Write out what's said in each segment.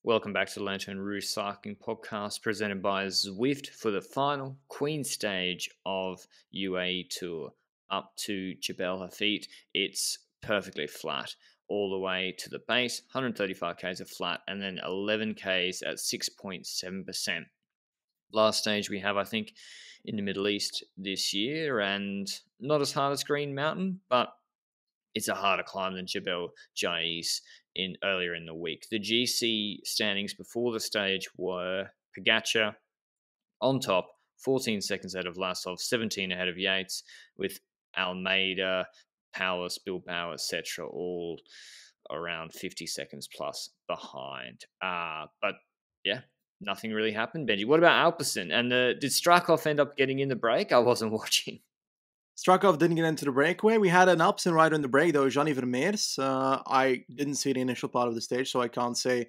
Welcome back to the Lanterne Rouge Cycling Podcast presented by Zwift for the final Queen stage of UAE Tour up to Jebel Hafeet. It's perfectly flat all the way to the base, 135 k's of flat, and then 11 k's at 6.7%. Last stage we have, I think, in the Middle East this year, and not as hard as Green Mountain, but it's a harder climb than Jebel Jais earlier in the week. The GC standings before the stage were Pogačar on top, 14 seconds ahead of Vlasov, 17 ahead of Yates, with Almeida, Powers, Bilbao, etc., all around 50 seconds plus behind. But yeah, nothing really happened, Benji. What about Alpecin? And did Strakov end up getting in the break? I wasn't watching. Strakov didn't get into the breakaway. We had an Alpecin rider in the break, though, Johnny Vermeers. I didn't see the initial part of the stage, so I can't say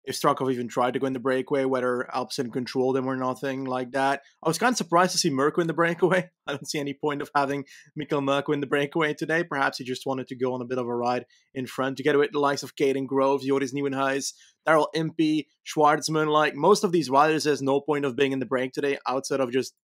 if Strakov even tried to go in the breakaway, whether Alpecin controlled him or nothing like that. I was kind of surprised to see Mirko in the breakaway. I don't see any point of having Mikkel Mirko in the breakaway today. Perhaps he just wanted to go on a bit of a ride in front, together with the likes of Caden Groves, Joris Nieuwenhuis, Daryl Impey, Schwartzman. Like, most of these riders, there's no point of being in the break today outside of just,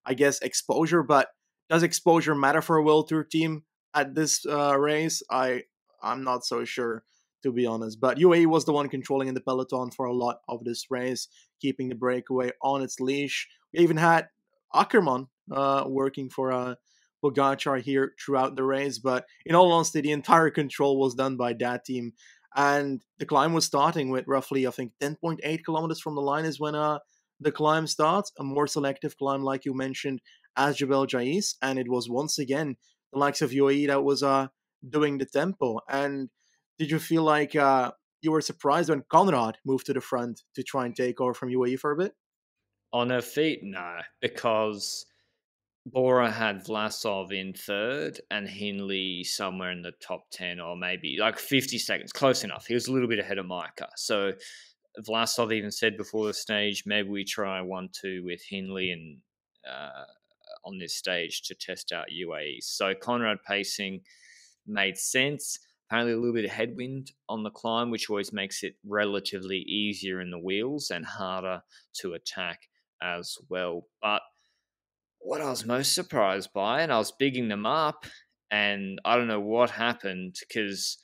I guess, exposure. But does exposure matter for a World Tour team at this race? I'm not so sure, to be honest. But UAE was the one controlling in the peloton for a lot of this race, keeping the breakaway on its leash. We even had Ackermann working for Pogačar here throughout the race. But in all honesty, the entire control was done by that team. And the climb was starting with roughly, I think, 10.8 kilometers from the line is when the climb starts. A more selective climb, like you mentioned, as Jebel Jais, and it was once again the likes of UAE that was doing the tempo. And did you feel like you were surprised when Conrad moved to the front to try and take over from UAE for a bit? On her feet, no, because Bora had Vlasov in third and Hindley somewhere in the top 10 or maybe like 50 seconds, close enough. He was a little bit ahead of Micah. So Vlasov even said before the stage, maybe we try 1-2 with Hindley and on this stage to test out UAE. So Conrad pacing made sense. Apparently a little bit of headwind on the climb, which always makes it relatively easier in the wheels and harder to attack as well. But what I was most surprised by, and I was bigging them up, and I don't know what happened, because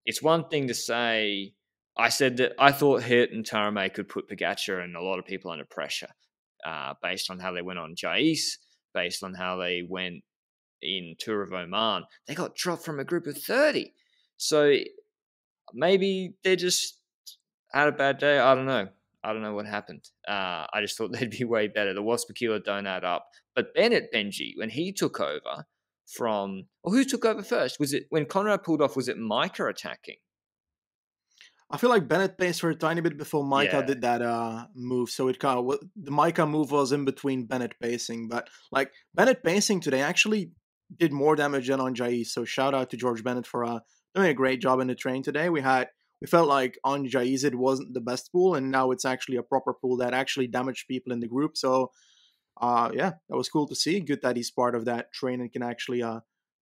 it's one thing to say, I said that I thought Hirt and Tarame could put Pogačar and a lot of people under pressure based on how they went on Jais, based on how they went in Tour of Oman. They got dropped from a group of 30. So maybe they just had a bad day. I don't know. I don't know what happened. I just thought they'd be way better. The watts per kilo don't add up. But Bennett, Benji, when he took over from... Well, who took over first? Was it when Conrad pulled off, was it Micah attacking? I feel like Bennett paced for a tiny bit before Micah did that move. So it kind of... The Micah move was in between Bennett pacing. But like Bennett pacing today actually did more damage than on Jais. So shout out to George Bennett for doing a great job in the train today. We felt like on Jais it wasn't the best pool, and now it's actually a proper pool that actually damaged people in the group. So, that was cool to see. Good that he's part of that train and can actually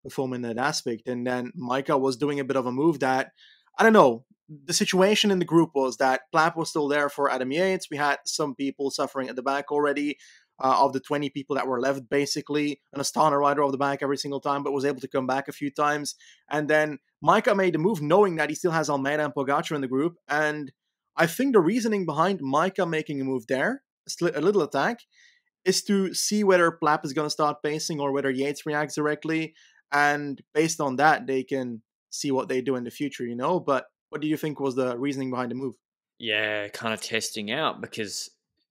perform in that aspect. And then Micah was doing a bit of a move that, I don't know, the situation in the group was that Plapp was still there for Adam Yates. We had some people suffering at the back already. Of the 20 people that were left, basically, an Astana rider off the back every single time, but was able to come back a few times. And then Micah made the move knowing that he still has Almeida and Pogačar in the group. And I think the reasoning behind Micah making a move there, a little attack, is to see whether Plapp is going to start pacing or whether Yates reacts directly. And based on that, they can see what they do in the future, you know? But what do you think was the reasoning behind the move? Yeah, kind of testing out because,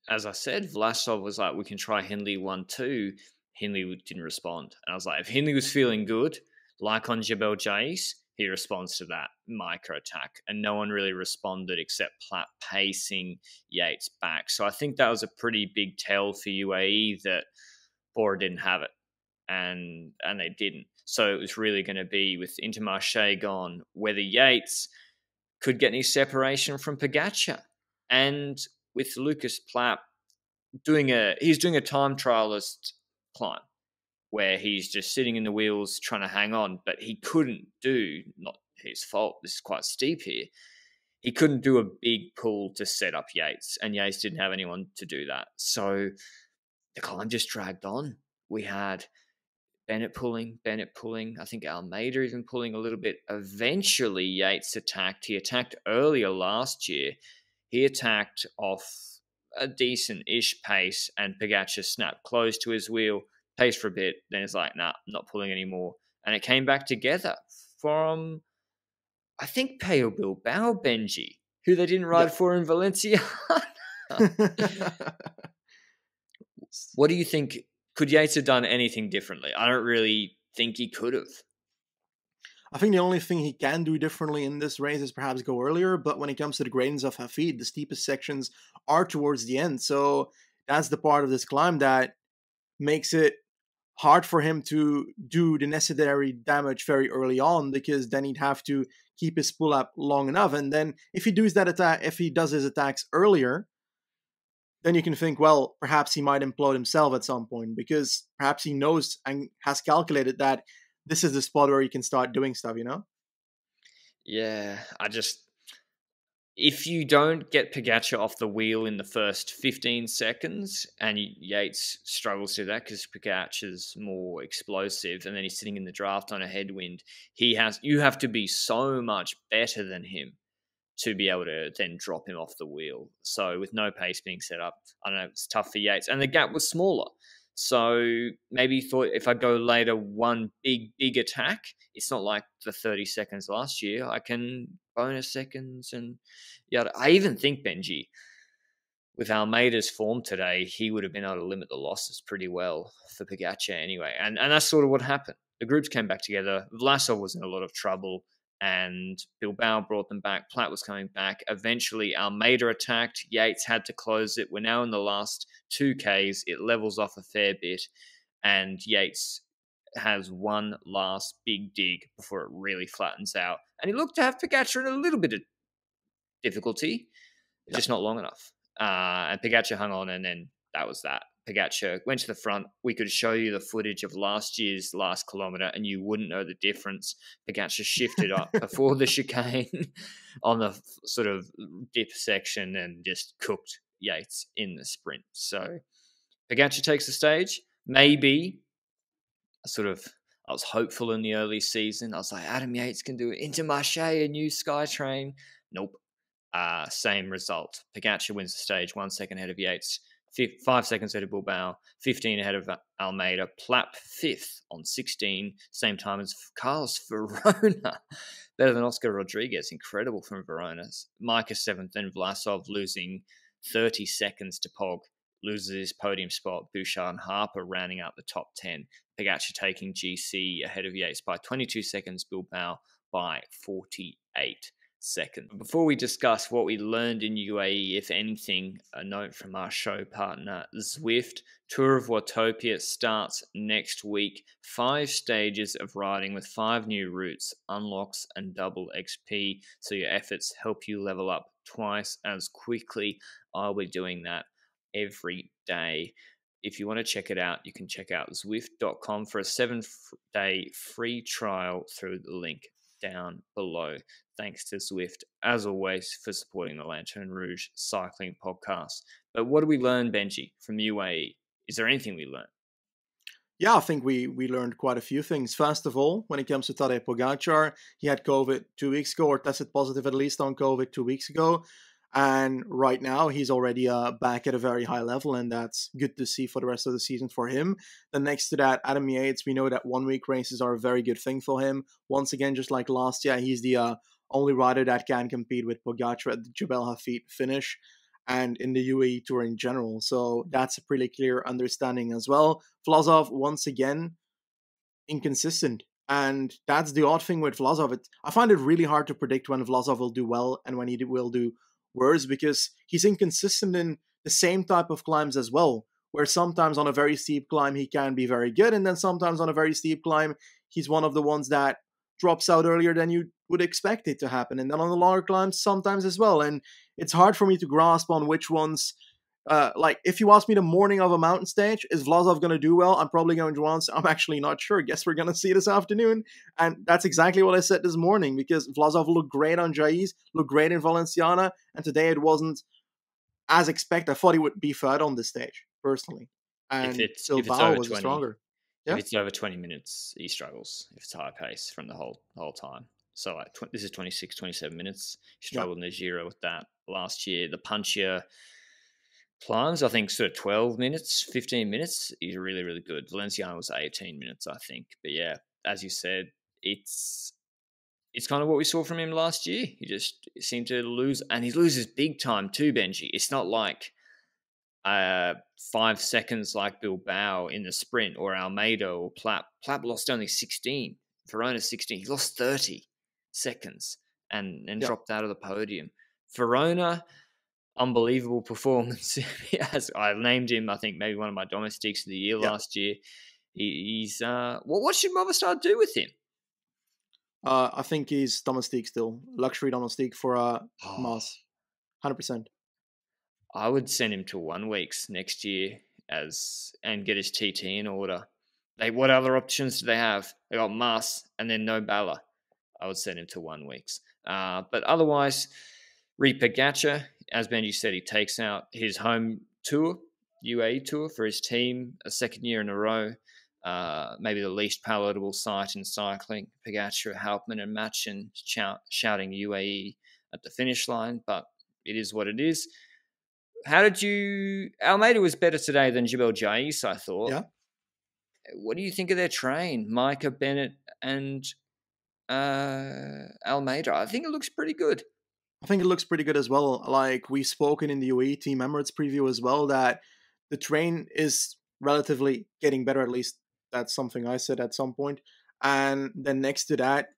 as I said, Vlasov was like, we can try Hindley 1-2. Hindley didn't respond. And I was like, if Hindley was feeling good, like on Jebel Jais, he responds to that micro attack. And no one really responded except Platt pacing Yates back. So I think that was a pretty big tell for UAE that Bora didn't have it. And they didn't. So it was really going to be with Intermarché gone, whether Yates could get any separation from Pogačar. And with Lucas Plapp he's doing a time trialist climb where he's just sitting in the wheels trying to hang on, but he couldn't do, not his fault, this is quite steep here, he couldn't do a big pull to set up Yates, and Yates didn't have anyone to do that. So the climb just dragged on. We had Bennett pulling. I think Almeida even pulling a little bit. Eventually, Yates attacked. He attacked earlier last year. He attacked off a decent-ish pace, and Pogačar snapped close to his wheel, paced for a bit, then it's like, nah, I'm not pulling anymore. And it came back together from, I think, Pale Bilbao, Benji, who they didn't ride for in Valencia. What do you think? Could Yates have done anything differently? I don't really think he could have. I think the only thing he can do differently in this race is perhaps go earlier, but when it comes to the gradients of Hafeet, the steepest sections are towards the end. So that's the part of this climb that makes it hard for him to do the necessary damage very early on, because then he'd have to keep his pull up long enough. And then if he does his attacks earlier, then you can think, well, perhaps he might implode himself at some point, because perhaps he knows and has calculated that this is the spot where he can start doing stuff, you know? Yeah, if you don't get Pogačar off the wheel in the first 15 seconds, and Yates struggles to that because Pogačar's more explosive, and then he's sitting in the draft on a headwind, you have to be so much better than him to be able to then drop him off the wheel. So with no pace being set up, I don't know, it's tough for Yates. And the gap was smaller. So maybe he thought, if I go later, one big attack, it's not like the 30 seconds last year. I can bonus seconds and I even think, Benji, with Almeida's form today, he would have been able to limit the losses pretty well for Pogačar anyway. And that's sort of what happened. The groups came back together. Vlasov was in a lot of trouble, and Bilbao brought them back. Platt was coming back. Eventually, Almeida attacked. Yates had to close it. We're now in the last 2Ks. It levels off a fair bit, and Yates has one last big dig before it really flattens out. And he looked to have Pogačar in a little bit of difficulty, just not long enough. And Pogačar hung on, and then that was that. Pogačar went to the front. We could show you the footage of last year's last kilometre, and you wouldn't know the difference. Pogačar shifted up before the chicane on the sort of dip section and just cooked Yates in the sprint. So Pogačar takes the stage. Maybe I was hopeful in the early season. I was like, Adam Yates can do it. Intermarché, a new SkyTrain. Nope. Same result. Pogačar wins the stage 1 second ahead of Yates. 5 seconds ahead of Bilbao, 15 ahead of Almeida, Plapp 5th on 16, same time as Carlos Verona. Better than Oscar Rodriguez, incredible from Verona. Micah 7th and Vlasov losing 30 seconds to Pog, loses his podium spot. Bouchard and Harper rounding out the top 10. Pogačar taking GC ahead of Yates by 22 seconds, Bilbao by 48 second. Before we discuss what we learned in UAE, if anything, a note from our show partner Zwift. Tour of Watopia starts next week. 5 stages of riding with 5 new routes, unlocks and double XP, so your efforts help you level up twice as quickly. I'll be doing that every day. If you want to check it out, you can check out Zwift.com for a 7-day free trial through the link down below. Thanks to Zwift, as always, for supporting the Lanterne Rouge cycling podcast. But what did we learn, Benji, from UAE? Is there anything we learned? Yeah, I think we learned quite a few things. First of all, when it comes to Tadej Pogačar, he had COVID 2 weeks ago, or tested positive at least on COVID 2 weeks ago. And right now, he's already back at a very high level, and that's good to see for the rest of the season for him. Then next to that, Adam Yates, we know that 1 week races are a very good thing for him. Once again, just like last year, he's the only rider that can compete with Pogačar at the Jebel Hafeet finish and in the UAE Tour in general. So that's a pretty clear understanding as well. Vlasov, once again, inconsistent. And that's the odd thing with Vlasov. I find it really hard to predict when Vlasov will do well and when he will do worse, because he's inconsistent in the same type of climbs as well, where sometimes on a very steep climb he can be very good, and then sometimes on a very steep climb he's one of the ones that drops out earlier than you would expect it to happen, and then on the longer climbs sometimes as well. And it's hard for me to grasp on which ones Like, if you ask me the morning of a mountain stage, is Vlasov going to do well? I'm probably going to answer, I'm actually not sure. Guess we're going to see this afternoon. And that's exactly what I said this morning, because Vlasov looked great on Jais, looked great in Valenciana, and today it wasn't as expected. I thought he would be third on this stage, personally. And If it's Bilbao over was the 20, stronger. if Yeah, it's over 20 minutes, he struggles. If it's high pace from the whole time. So like this is 26, 27 minutes. He yeah. struggled in the Giro with that last year. The punchier climbs, I think, sort of 12 minutes, 15 minutes. He's really, really good. Valenciano was 18 minutes, I think. But yeah, as you said, it's kind of what we saw from him last year. He just seemed to lose, and he loses big time too, Benji. It's not like 5 seconds like Bilbao in the sprint or Almeida or Plapp. Plapp lost only 16. Verona 16. He lost 30 seconds and Yeah. dropped out of the podium. Verona, unbelievable performance. As I named him, I think maybe one of my domestics of the year last year. He's what should Movistar do with him? I think he's domestique still. Luxury domestique for Mas. 100%. I would send him to 1 weeks next year and get his TT in order. What other options do they have? They got Mas and then no Bala. I would send him to 1 weeks. But otherwise, Pogačar, as Benji said, he takes out his home tour, UAE Tour, for his team a second year in a row. Maybe the least palatable sight in cycling. Pogačar, Hauptmann and Match and shouting UAE at the finish line, but it is what it is. How did you... Almeida was better today than Jebel Jais, I thought. Yeah. What do you think of their train? Micah, Bennett, and Almeida. I think it looks pretty good. I think it looks pretty good as well. Like, we've spoken in the UAE Team Emirates preview as well, that the train is relatively getting better. At least that's something I said at some point. And then next to that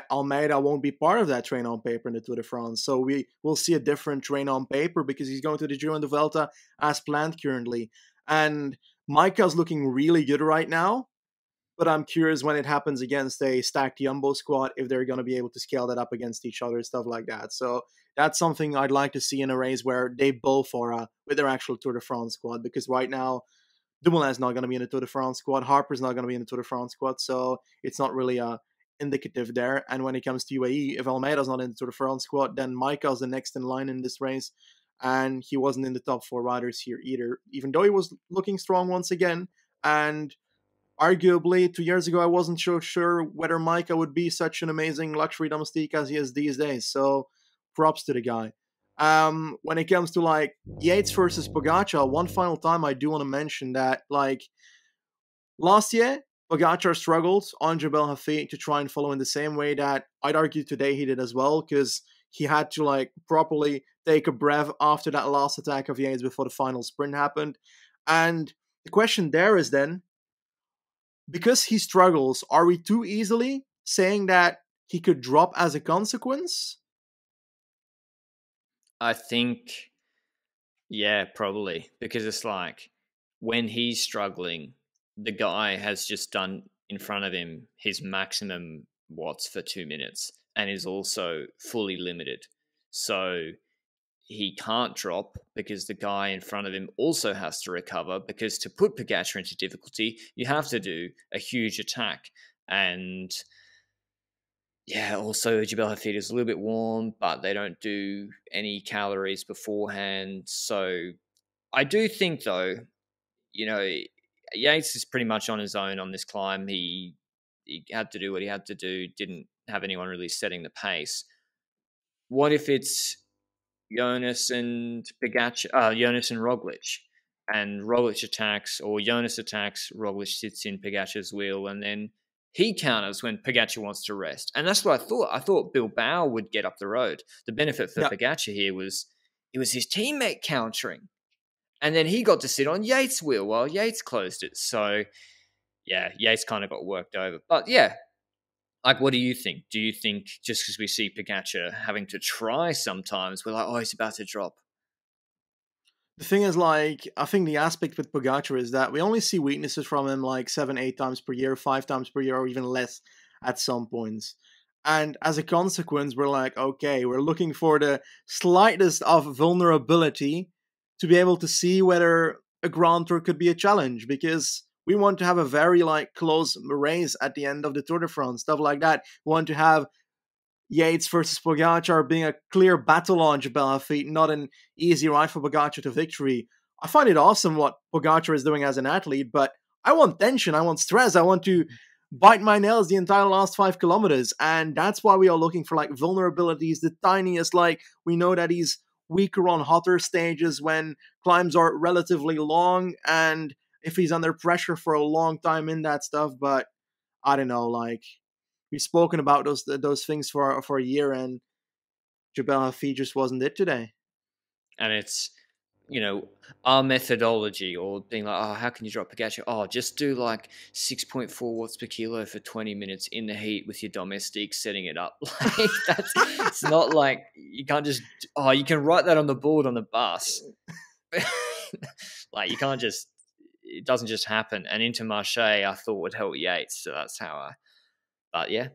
Almeida won't be part of that train on paper in the Tour de France. So we will see a different train on paper because he's going to the Giro and the Vuelta as planned currently. And Micah's looking really good right now. But I'm curious when it happens against a stacked Jumbo squad, if they're going to be able to scale that up against each other, stuff like that. So that's something I'd like to see in a race where they both are with their actual Tour de France squad. Because right now, Dumoulin's not going to be in the Tour de France squad. Harper's not going to be in the Tour de France squad. So it's not really indicative there. And when it comes to UAE, if Almeida's not in the Tour de France squad, then Micah's the next in line in this race. And he wasn't in the top 4 riders here either, even though he was looking strong once again. And arguably, 2 years ago, I wasn't so sure whether Micah would be such an amazing luxury domestique as he is these days. So, props to the guy. When it comes to like Yates versus Pogačar, one final time I do want to mention that like last year, Pogačar struggled on Jebel Hafeet to try and follow in the same way that I'd argue today he did as well, because he had to like properly take a breath after that last attack of Yates before the final sprint happened. And the question there is then, because he struggles, are we too easily saying that he could drop as a consequence? I think, yeah, probably. Because it's like, when he's struggling, the guy has just done in front of him his maximum watts for 2 minutes and is also fully limited. So he can't drop because the guy in front of him also has to recover, because to put Pogačar into difficulty, you have to do a huge attack. And yeah, also Jebel Hafeet is a little bit warm, but they don't do any calories beforehand. So I do think, though, Yates is pretty much on his own on this climb. He had to do what he had to do, didn't have anyone really setting the pace. What if it's Jonas and Jonas and Roglic, and Roglic attacks, or Jonas attacks, Roglic sits in Pogačar's wheel, and then he counters when Pogačar wants to rest. And that's what I thought. I thought Bilbao would get up the road. The benefit for Pogačar here was it was his teammate countering, and then he got to sit on Yates' wheel while Yates closed it. So yeah, Yates kind of got worked over. But yeah, like, what do you think? Do you think just because we see Pogačar having to try sometimes, we're like, oh, he's about to drop? The thing is, like, I think the aspect with Pogačar is that we only see weaknesses from him like 7-8 times per year, 5 times per year, or even less at some points. And as a consequence, we're like, okay, we're looking for the slightest of vulnerability to be able to see whether a Grand Tour could be a challenge, because we want to have a very close race at the end of the Tour de France, stuff like that. We want to have Yates versus Pogačar being a clear battle on Jebel Hafeet, not an easy ride for Pogačar to victory. I find it awesome what Pogačar is doing as an athlete, but I want tension, I want stress, I want to bite my nails the entire last 5 kilometers, and that's why we are looking for vulnerabilities, the tiniest. We know that he's weaker on hotter stages when climbs are relatively long, and if he's under pressure for a long time in that stuff. But I don't know, we've spoken about those things for a year, and Jebel Hafeet just wasn't it today. And it's, our methodology, or being how can you drop Pogačar? Just do 6.4 watts per kilo for 20 minutes in the heat with your domestic, setting it up. It's not you can't just, you can write that on the board on the bus. You can't just, it doesn't just happen. And Intermarché, I thought would help Yates, so that's how but yeah,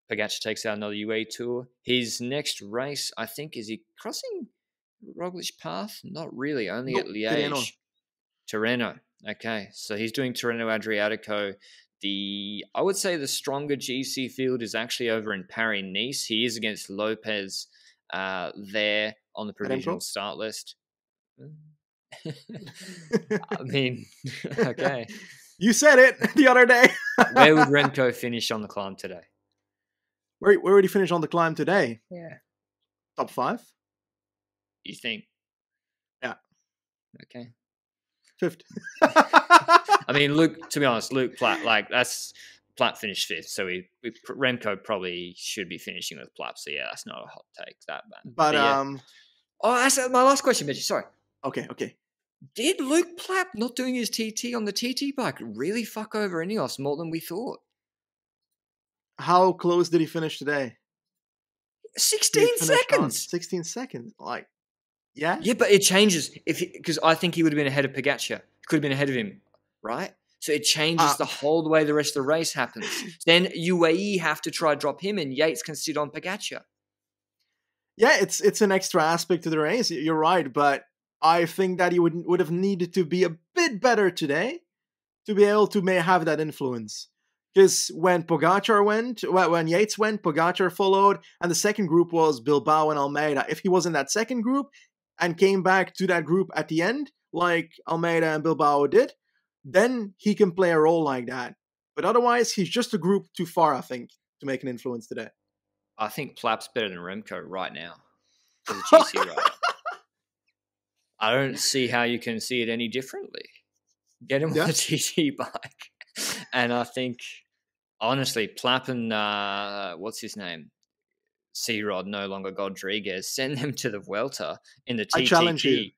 Pogačar takes out another UAE Tour. His next race, I think, is he crossing Roglic path? Not really, only at Liège. Tirreno. Okay, so he's doing Tirreno Adriatico. I would say the stronger GC field is actually over in Paris-Nice. He is against Lopez there on the provisional start list. I mean, okay. You said it the other day. Where would Remco finish on the climb today? Where would he finish on the climb today? Yeah. Top 5? You think? Yeah. Okay. 5th. I mean, Luke, to be honest, Luke Platt, Platt finished 5th, so Remco probably should be finishing with Platt. So yeah, that's not a hot take, that bad. But yeah. That's my last question, Benji. Sorry. Okay. Did Luke Platt not doing his TT on the TT bike really fuck over Ineos more than we thought? How close did he finish today? 16 seconds. 16 seconds. Yeah? Yeah, but it changes because I think he would have been ahead of Pogačar. Could have been ahead of him, right? So it changes the whole way the rest of the race happens. Then UAE have to try drop him, and Yates can sit on Pogačar. Yeah, it's an extra aspect to the race. You're right, but I think that he would have needed to be a bit better today to be able to have that influence. Because when Yates went, Pogačar followed, and the second group was Bilbao and Almeida. If he was in that second group and came back to that group at the end, like Almeida and Bilbao did, then he can play a role like that. But otherwise, he's just a group too far, I think, to make an influence today. I think Plapp's better than Remco right now as a GC rider. I don't see how you can see it any differently. Get him on a TT bike. And I think, honestly, Plapp and, what's his name? C-Rod, no longer Godriguez. Send them to the Vuelta in the TTT.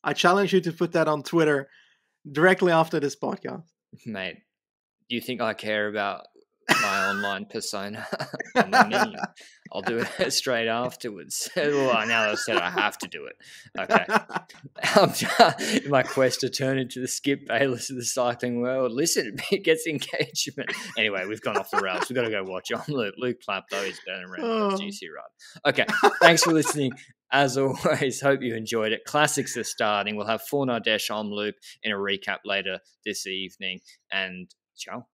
I challenge you to put that on Twitter directly after this podcast. Mate, do you think I care about my online persona? I'll do it straight afterwards. Well, now I said I have to do it. Okay. My quest to turn into the Skip Bayless of the cycling world. Listen, it gets engagement. Anyway, we've gone off the rails. We've got to go watch on Luke Plapp, though. He's better than Remco GC ride. Okay, thanks for listening. As always, hope you enjoyed it. Classics are starting. We'll have Fornadesh on loop in a recap later this evening. And ciao.